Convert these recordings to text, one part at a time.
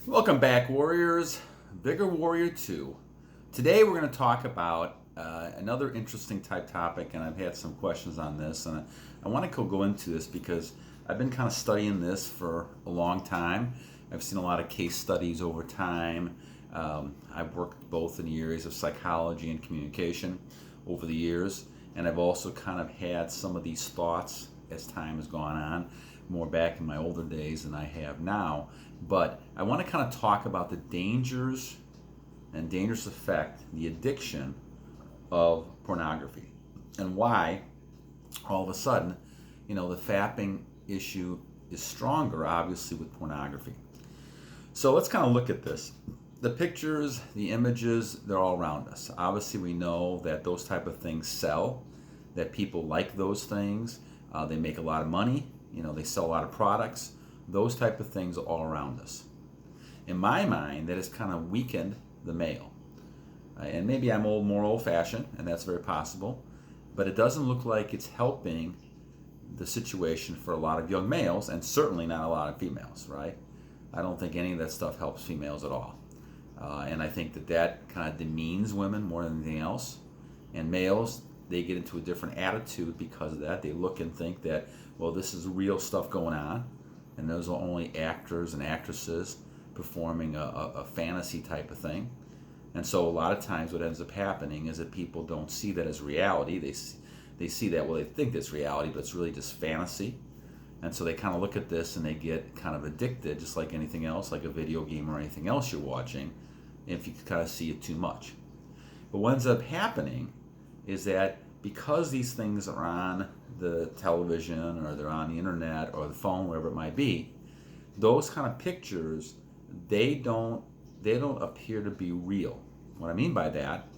Welcome back, Warriors. Vigor Warrior 2. Today we're going to talk about another interesting type topic, and I've had some questions on this, and I want to go into this because I've been kind of studying this for a long time. I've seen a lot of case studies over time. I've worked both in the areas of psychology and communication over the years, and I've also kind of had some of these thoughts as time has gone on, more back in my older days than I have now. But I want to kind of talk about the dangers and dangerous effect, the addiction of pornography, and why all of a sudden, the fapping issue is stronger, obviously, with pornography. So let's kind of look at this. The pictures, the images, they're all around us. Obviously, we know that those type of things sell, that people like those things. They make a lot of money. They sell a lot of products. Those type of things are all around us. In my mind, that has kind of weakened the male. And maybe I'm more old-fashioned, and that's very possible. But it doesn't look like it's helping the situation for a lot of young males, and certainly not a lot of females, right? I don't think any of that stuff helps females at all. And I think that kind of demeans women more than anything else. And males, they get into a different attitude because of that. They look and think that, well, this is real stuff going on, and those are only actors and actresses performing a fantasy type of thing. And so a lot of times what ends up happening is that people don't see that as reality. They see that, well, they think it's reality, but it's really just fantasy. And so they kind of look at this and they get kind of addicted, just like anything else, like a video game or anything else you're watching, if you kind of see it too much. But what ends up happening is that because these things are on the television or they're on the internet or the phone, wherever it might be, those kind of pictures, they don't appear to be real. What I mean by that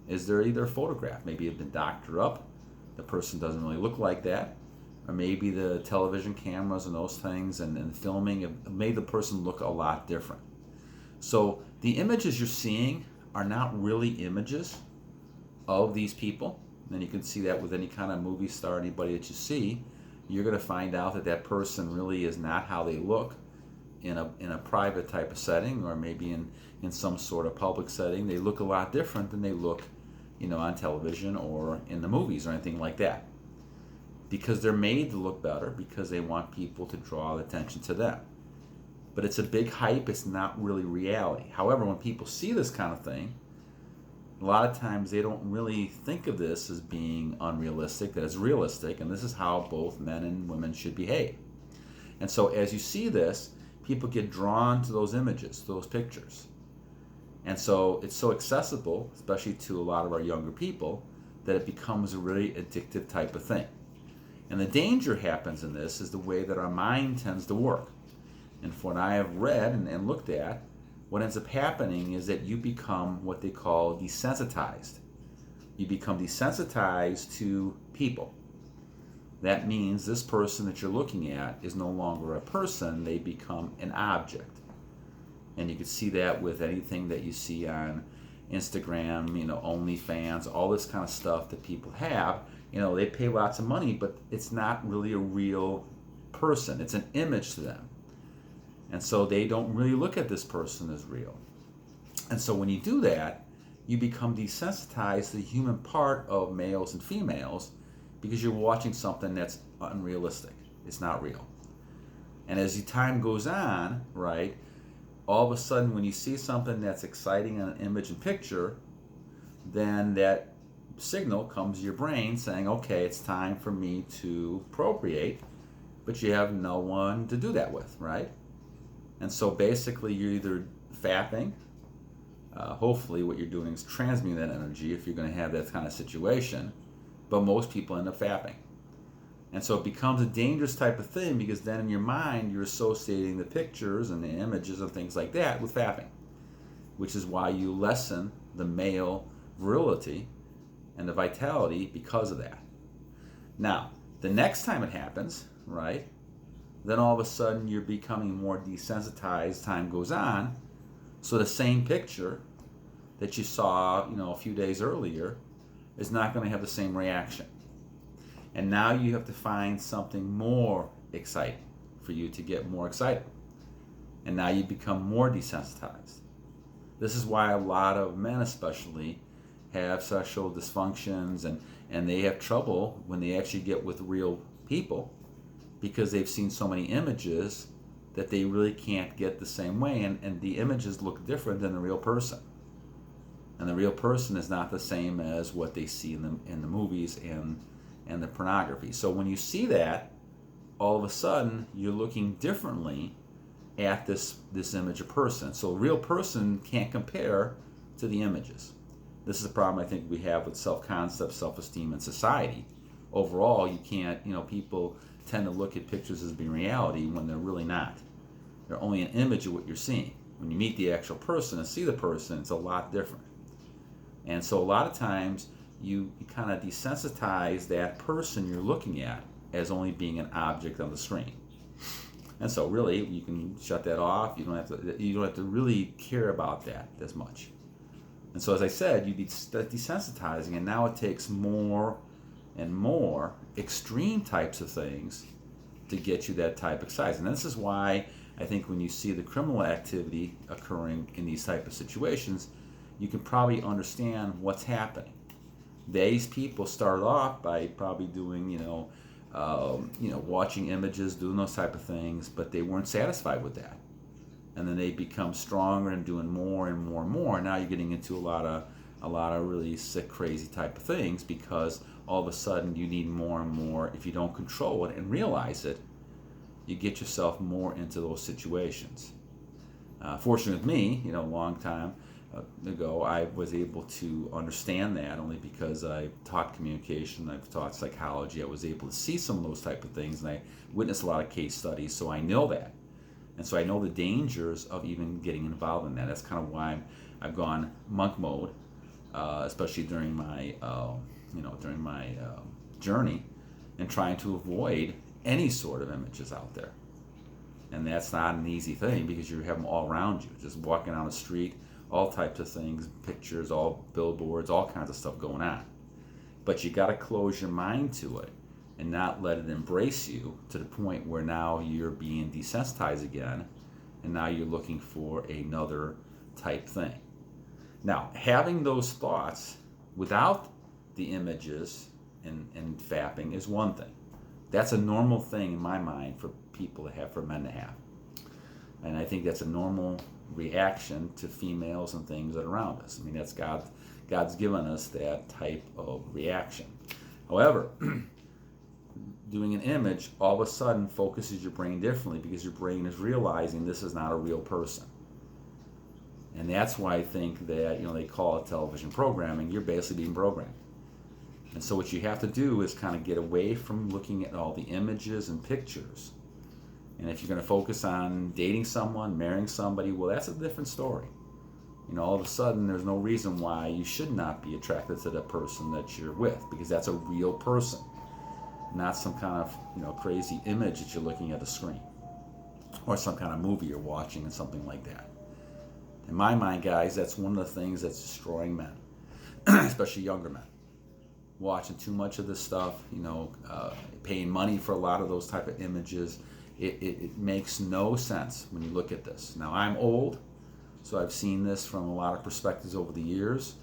is they're either photographed, maybe it's been doctored up, the person doesn't really look like that, or maybe the television cameras and those things and filming have made the person look a lot different. So the images you're seeing are not really images of these people. And you can see that with any kind of movie star, anybody that you see, you're going to find out that person really is not how they look in a private type of setting, or maybe in some sort of public setting. They look a lot different than they look, on television or in the movies or anything like that. Because they're made to look better, because they want people to draw attention to them. But it's a big hype, it's not really reality. However, when people see this kind of thing, a lot of times they don't really think of this as being unrealistic, that it's realistic, and this is how both men and women should behave. And so as you see this, people get drawn to those images, those pictures. And so it's so accessible, especially to a lot of our younger people, that it becomes a really addictive type of thing. And the danger happens in this is the way that our mind tends to work. And from what I have read and looked at, what ends up happening is that you become what they call desensitized. You become desensitized to people. That means this person that you're looking at is no longer a person, they become an object. And you can see that with anything that you see on Instagram, OnlyFans, all this kind of stuff that people have. They pay lots of money, but it's not really a real person. It's an image to them. And so they don't really look at this person as real. And so when you do that, you become desensitized to the human part of males and females because you're watching something that's unrealistic. It's not real. And as the time goes on, right, all of a sudden when you see something that's exciting in an image and picture, then that signal comes to your brain saying, okay, it's time for me to procreate, but you have no one to do that with, right? And so basically you're either fapping, hopefully what you're doing is transmitting that energy if you're going to have that kind of situation, but most people end up fapping. And so it becomes a dangerous type of thing because then in your mind you're associating the pictures and the images and things like that with fapping, which is why you lessen the male virility and the vitality because of that. Now, the next time it happens, right, then all of a sudden you're becoming more desensitized, time goes on, so the same picture that you saw, a few days earlier is not going to have the same reaction. And now you have to find something more exciting for you to get more excited. and now you become more desensitized. This is why a lot of men especially have sexual dysfunctions, and they have trouble when they actually get with real people, because they've seen so many images that they really can't get the same way, and the images look different than the real person. And the real person is not the same as what they see in the movies and the pornography. So when you see that, all of a sudden you're looking differently at this image of person. So a real person can't compare to the images. This is a problem I think we have with self-concept, self-esteem in society. Overall, you can't, people tend to look at pictures as being reality when they're really not. They're only an image of what you're seeing. When you meet the actual person and see the person, it's a lot different. And so a lot of times you kind of desensitize that person you're looking at as only being an object on the screen. And so really you can shut that off. You don't have to really care about that as much. And so as I said, you be desensitizing, and now it takes more and more extreme types of things to get you that type of excited. And this is why I think when you see the criminal activity occurring in these type of situations, you can probably understand what's happening. These people started off by probably doing, watching images, doing those type of things, but they weren't satisfied with that. And then they become stronger and doing more and more and more. Now you're getting into a lot of really sick, crazy type of things, because all of a sudden you need more and more. If you don't control it and realize it, you get yourself more into those situations. Fortunately with me, a long time ago, I was able to understand that only because I taught communication, I've taught psychology. I was able to see some of those type of things, and I witnessed a lot of case studies, so I know that. And so I know the dangers of even getting involved in that. That's kind of why I've gone monk mode, especially during my journey, and trying to avoid any sort of images out there. And that's not an easy thing, because you have them all around you. Just walking down the street, all types of things, pictures, all billboards, all kinds of stuff going on. But you got to close your mind to it and not let it embrace you to the point where now you're being desensitized again, and now you're looking for another type thing. Now, having those thoughts without the images and fapping is one thing. That's a normal thing in my mind for people to have, for men to have. And I think that's a normal reaction to females and things that are around us. I mean, that's God's given us that type of reaction. However, doing an image all of a sudden focuses your brain differently, because your brain is realizing this is not a real person. And that's why I think that, they call it television programming. You're basically being programmed. And so what you have to do is kind of get away from looking at all the images and pictures. And if you're going to focus on dating someone, marrying somebody, well, that's a different story. All of a sudden, there's no reason why you should not be attracted to the person that you're with, because that's a real person, not some kind of crazy image that you're looking at a screen, or some kind of movie you're watching and something like that. In my mind, guys, that's one of the things that's destroying men, especially younger men. Watching too much of this stuff, paying money for a lot of those type of images. It makes no sense when you look at this. Now, I'm old, so I've seen this from a lot of perspectives over the years,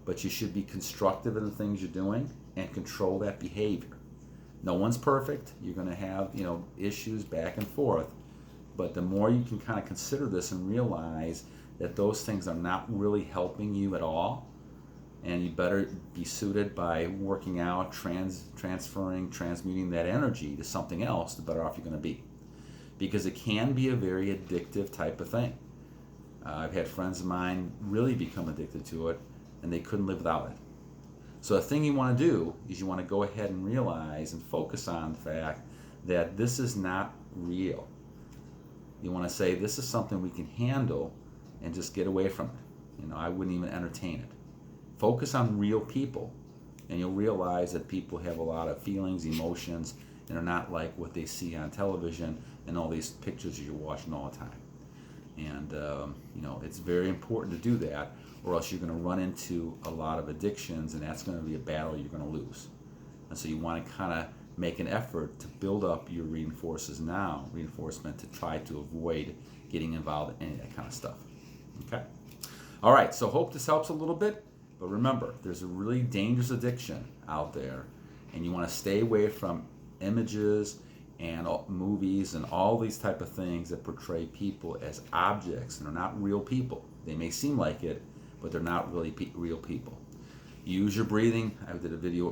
but you should be constructive in the things you're doing and control that behavior. No one's perfect. You're going to have, issues back and forth, but the more you can kind of consider this and realize that those things are not really helping you at all, and you better be suited by working out, transmuting that energy to something else, the better off you're going to be. Because it can be a very addictive type of thing. I've had friends of mine really become addicted to it, and they couldn't live without it. So the thing you want to do is you want to go ahead and realize and focus on the fact that this is not real. You want to say, this is something we can handle, and just get away from it. I wouldn't even entertain it. Focus on real people, and you'll realize that people have a lot of feelings, emotions, and are not like what they see on television and all these pictures you're watching all the time. And it's very important to do that, or else you're going to run into a lot of addictions, and that's going to be a battle you're going to lose. And so you want to kind of make an effort to build up your reinforcement to try to avoid getting involved in any of that kind of stuff. Okay? All right, so hope this helps a little bit. But remember, there's a really dangerous addiction out there, and you want to stay away from images and movies and all these type of things that portray people as objects, and they're not real people. They may seem like it, but they're not really real people. Use your breathing. I did a video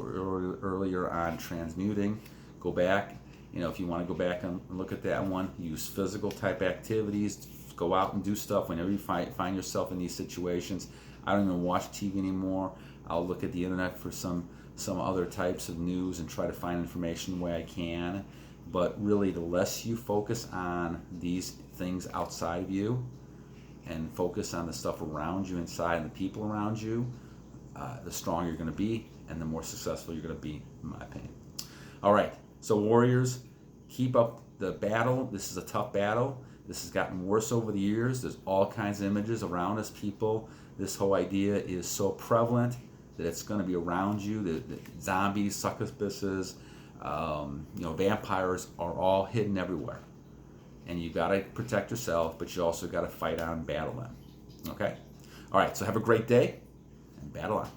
earlier on transmuting. Go back. If you want to go back and look at that one, use physical type activities. Go out and do stuff whenever you find yourself in these situations. I don't even watch TV anymore. I'll look at the internet for some other types of news and try to find information the way I can. But really, the less you focus on these things outside of you and focus on the stuff around you inside and the people around you, the stronger you're going to be and the more successful you're going to be, in my opinion. All right, so warriors, keep up the battle. This is a tough battle. This has gotten worse over the years. There's all kinds of images around us, people. This whole idea is so prevalent that it's going to be around you. The zombies, succubuses, vampires are all hidden everywhere. And you got to protect yourself, but you also got to fight on and battle them. Okay? All right, so have a great day and battle on.